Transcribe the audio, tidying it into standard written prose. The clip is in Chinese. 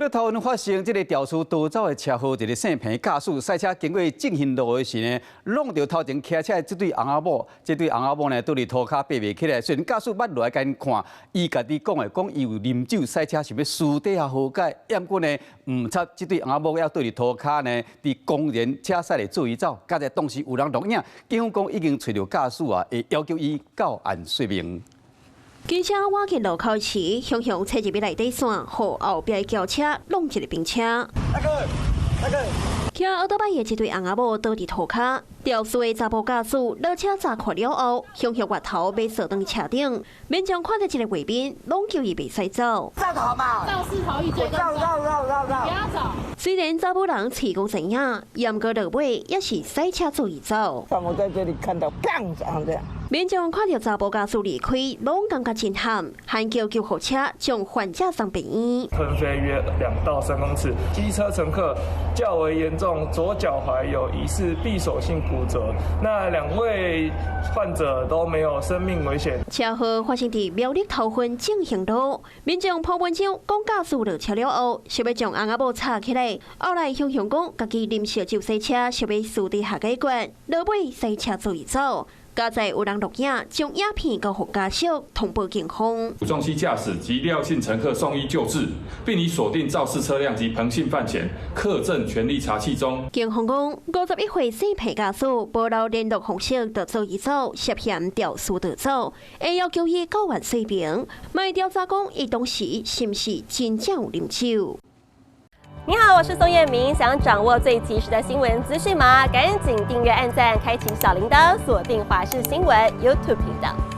了桃园发生这个肇事逃走的车祸，一个姓平驾驶赛车经过正行路的时呢，弄到头前骑车的这对翁仔某，这对翁仔某呢倒伫涂骹爬袂起来，虽然驾驶捌落来甲因看，伊家己讲的，讲伊有啉酒赛车，想要私底下和解，验过呢，唔插这对翁仔某要倒伫涂骹呢，伫公园车驶的做伊走，加在当时有人录影，警方讲已经找到驾驶啊，会要求伊到案说明。 机车挖进路口时，向侧入去内底线，互后壁的轿车弄一个并车。骑奥多巴的一对翁仔某倒伫涂骹，肇事的查甫驾驶落车查看了后，向月头要坐登车顶，民众看到这个画面，拢叫伊袂使走。绕头嘛，肇事逃逸罪更重。绕，不要走。虽然查某人气功怎样，严格落尾也是赛车做伊走。但我在这里看到杠这样。 民众看到查甫驾驶离开，拢感觉震撼，喊叫救护车将患者送病院。喷飞约2到3公尺，机车乘客较为严重，左脚踝有疑似闭锁性骨折。那2位患者都没有生命危险。车祸发生伫苗栗头份正行路，民众破文章讲驾驶落车了后，想要将翁仔某插起来，后来向讲家己啉烧酒赛车，想要私底下解决，落尾赛车做伊走。 加在有人录影，将影片交予家属通报警方。武装机驾驶及廖姓乘客送医救治，并已锁定肇事车辆及彭姓犯嫌，课证全力查缉中。警方讲，51岁姓皮驾驶无留联络方式，就做移走，涉嫌肇事逃走，会要求伊到案说明，卖调查讲伊当时是毋是真正有啉酒。 你好，我是宋彦明。想掌握最及时的新闻资讯吗？赶紧订阅、按赞、开启小铃铛，锁定华视新闻 YouTube 频道。